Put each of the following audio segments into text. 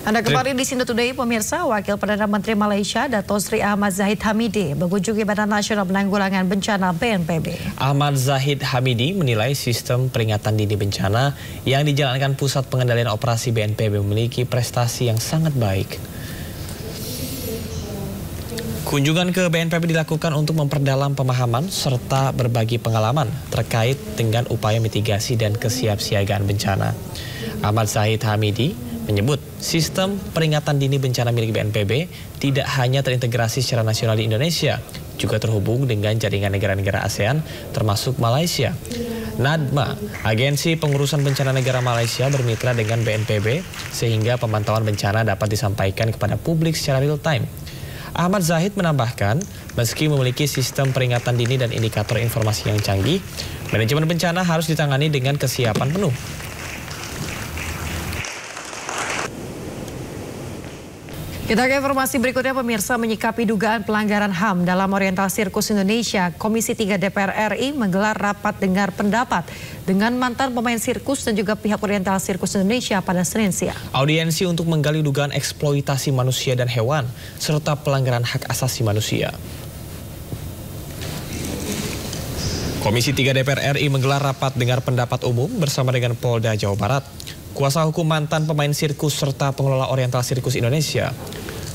Anda kembali di Sindo Today, pemirsa. Wakil Perdana Menteri Malaysia, Dato' Sri Ahmad Zahid Hamidi, mengunjungi Badan Nasional Penanggulangan Bencana (BNPB). Ahmad Zahid Hamidi menilai sistem peringatan dini bencana yang dijalankan Pusat Pengendalian Operasi BNPB memiliki prestasi yang sangat baik. Kunjungan ke BNPB dilakukan untuk memperdalam pemahaman serta berbagi pengalaman terkait dengan upaya mitigasi dan kesiapsiagaan bencana. Ahmad Zahid Hamidi menyebut sistem peringatan dini bencana milik BNPB tidak hanya terintegrasi secara nasional di Indonesia, juga terhubung dengan jaringan negara-negara ASEAN termasuk Malaysia. NADMA, Agensi Pengurusan Bencana Negara Malaysia, bermitra dengan BNPB sehingga pemantauan bencana dapat disampaikan kepada publik secara real time. Ahmad Zahid menambahkan, meski memiliki sistem peringatan dini dan indikator informasi yang canggih, manajemen bencana harus ditangani dengan kesiapan penuh. Kita ke informasi berikutnya, pemirsa. Menyikapi dugaan pelanggaran HAM dalam Oriental Sirkus Indonesia, Komisi 3 DPR RI menggelar rapat dengar pendapat dengan mantan pemain sirkus dan juga pihak Oriental Sirkus Indonesia pada Senin siang. Audiensi untuk menggali dugaan eksploitasi manusia dan hewan serta pelanggaran hak asasi manusia. Komisi 3 DPR RI menggelar rapat dengar pendapat umum bersama dengan Polda Jawa Barat, kuasa hukum mantan pemain sirkus serta pengelola Oriental Sirkus Indonesia.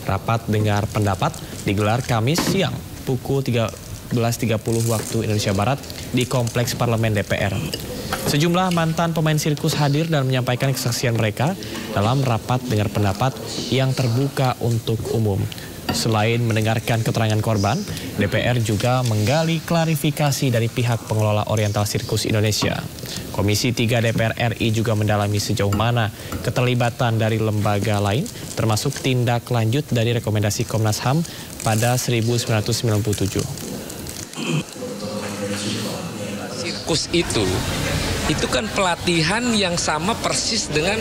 Rapat dengar pendapat digelar Kamis siang pukul 13.30 waktu Indonesia Barat di Kompleks Parlemen DPR. Sejumlah mantan pemain sirkus hadir dan menyampaikan kesaksian mereka dalam rapat dengar pendapat yang terbuka untuk umum. Selain mendengarkan keterangan korban, DPR juga menggali klarifikasi dari pihak pengelola Oriental Sirkus Indonesia. Komisi 3 DPR RI juga mendalami sejauh mana keterlibatan dari lembaga lain, termasuk tindak lanjut dari rekomendasi Komnas HAM pada 1997. Sirkus itu kan pelatihan yang sama persis dengan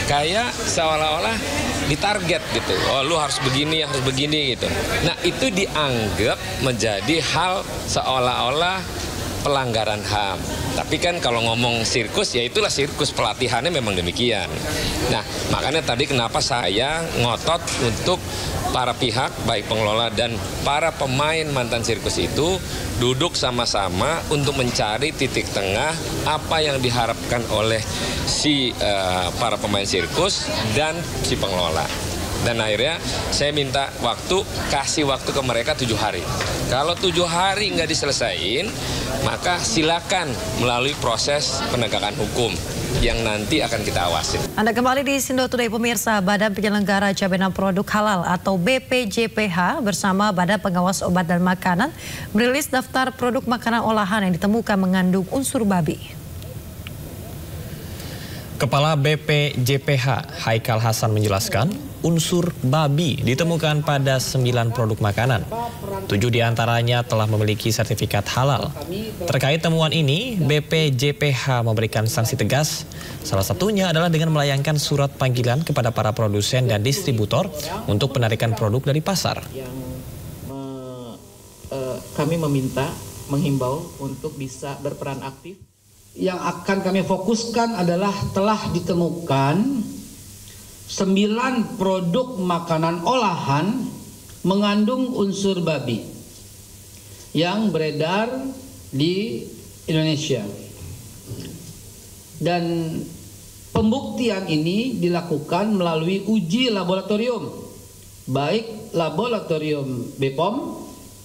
kayak seolah-olah ditarget gitu. Oh, lu harus begini gitu. Nah, itu dianggap menjadi hal seolah-olah pelanggaran HAM. Tapi kan kalau ngomong sirkus, ya itulah sirkus, pelatihannya memang demikian. Nah, makanya tadi kenapa saya ngotot untuk para pihak, baik pengelola dan para pemain mantan sirkus itu duduk sama-sama untuk mencari titik tengah apa yang diharapkan oleh para pemain sirkus dan si pengelola. Dan akhirnya saya minta kasih waktu ke mereka 7 hari. Kalau 7 hari nggak diselesain, maka silakan melalui proses penegakan hukum yang nanti akan kita awasi. Anda kembali di Sindo Today, pemirsa. Badan Penyelenggara Jaminan Produk Halal atau BPJPH bersama Badan Pengawas Obat dan Makanan merilis daftar produk makanan olahan yang ditemukan mengandung unsur babi. Kepala BPJPH Haikal Hasan menjelaskan, unsur babi ditemukan pada 9 produk makanan. 7 diantaranya telah memiliki sertifikat halal. Terkait temuan ini, BPJPH memberikan sanksi tegas. Salah satunya adalah dengan melayangkan surat panggilan kepada para produsen dan distributor untuk penarikan produk dari pasar. Kami menghimbau untuk bisa berperan aktif. Yang akan kami fokuskan adalah telah ditemukan 9 produk makanan olahan mengandung unsur babi yang beredar di Indonesia. Dan pembuktian ini dilakukan melalui uji laboratorium, baik laboratorium BPOM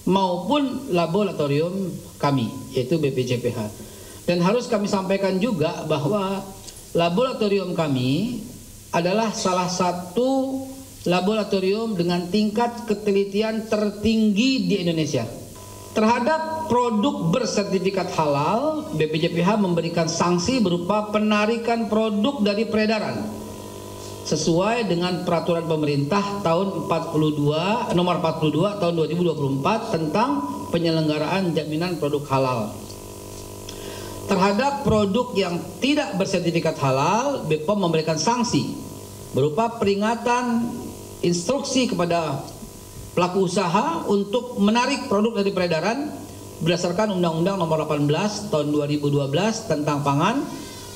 maupun laboratorium kami, yaitu BPJPH. Dan harus kami sampaikan juga bahwa laboratorium kami adalah salah satu laboratorium dengan tingkat ketelitian tertinggi di Indonesia. Terhadap produk bersertifikat halal, BPJPH memberikan sanksi berupa penarikan produk dari peredaran sesuai dengan peraturan pemerintah nomor 42 tahun 2024 tentang penyelenggaraan jaminan produk halal. Terhadap produk yang tidak bersertifikat halal, BPOM memberikan sanksi berupa peringatan instruksi kepada pelaku usaha untuk menarik produk dari peredaran berdasarkan Undang-Undang Nomor 18 Tahun 2012 tentang Pangan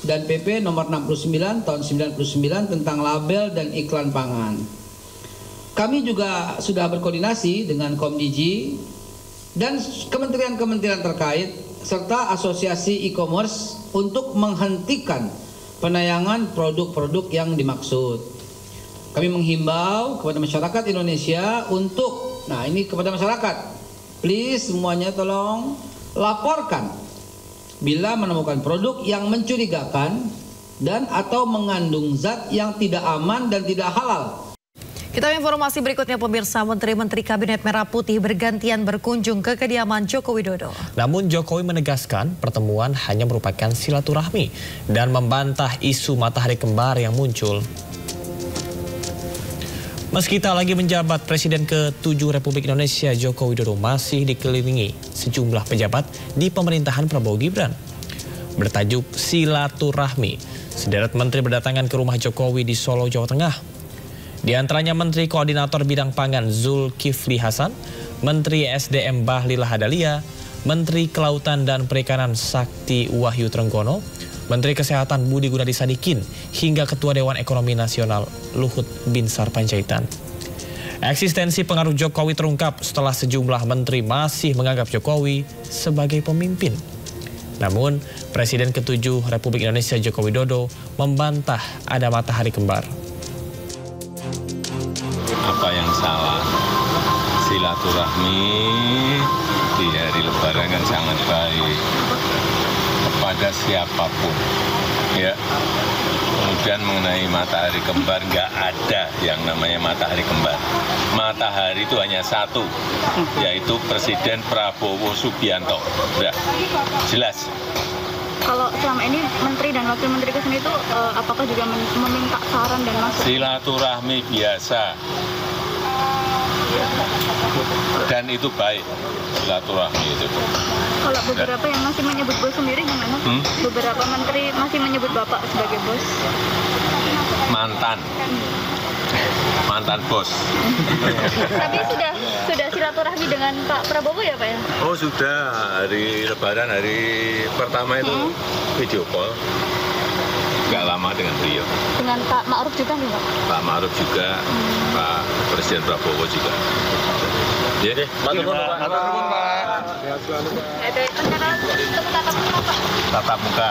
dan PP nomor 69 tahun 99 tentang label dan iklan pangan. Kami juga sudah berkoordinasi dengan Komdigi dan kementerian-kementerian terkait serta asosiasi e-commerce untuk menghentikan penayangan produk-produk yang dimaksud. Kami menghimbau kepada masyarakat Indonesia untuk, nah ini kepada masyarakat, please semuanya tolong laporkan bila menemukan produk yang mencurigakan dan atau mengandung zat yang tidak aman dan tidak halal. Kita informasi berikutnya, pemirsa. Menteri-menteri Kabinet Merah Putih bergantian berkunjung ke kediaman Joko Widodo. Namun Jokowi menegaskan pertemuan hanya merupakan silaturahmi dan membantah isu matahari kembar yang muncul. Meski tak lagi menjabat, Presiden ke-7 Republik Indonesia Joko Widodo masih dikelilingi sejumlah pejabat di pemerintahan Prabowo Gibran. Bertajuk silaturahmi, sederet menteri berdatangan ke rumah Jokowi di Solo, Jawa Tengah. Di antaranya Menteri Koordinator Bidang Pangan Zulkifli Hasan, Menteri SDM Bahlil Lahadalia, Menteri Kelautan dan Perikanan Sakti Wahyu Trenggono, Menteri Kesehatan Budi Gunadi Sadikin, hingga Ketua Dewan Ekonomi Nasional Luhut Binsar Panjaitan. Eksistensi pengaruh Jokowi terungkap setelah sejumlah menteri masih menganggap Jokowi sebagai pemimpin. Namun, Presiden ke-7 Republik Indonesia Joko Widodo membantah ada matahari kembar. Apa yang salah? Silaturahmi di hari Lebaran kan sangat baik kepada siapapun, ya. Kemudian mengenai matahari kembar, nggak ada yang namanya matahari kembar. Matahari itu hanya satu, yaitu Presiden Prabowo Subianto. Udah jelas. Kalau selama ini menteri dan wakil menteri kesini itu apakah juga meminta saran dan masukan? Silaturahmi biasa. Dan itu baik, silaturahmi itu. Kalau beberapa yang masih menyebut bos sendiri gimana? Beberapa menteri masih menyebut Bapak sebagai bos. Mantan bos. Tapi sudah silaturahmi dengan Pak Prabowo ya Pak ya? Oh sudah, hari Lebaran hari pertama itu video call. Gak lama dengan beliau. Dengan Pak Ma'ruf juga nih Pak? Pak Ma'ruf juga, Pak Presiden Prabowo juga. Ya, matur nuwun Pak. Ada rencana untuk tatap muka Pak? Tatap muka.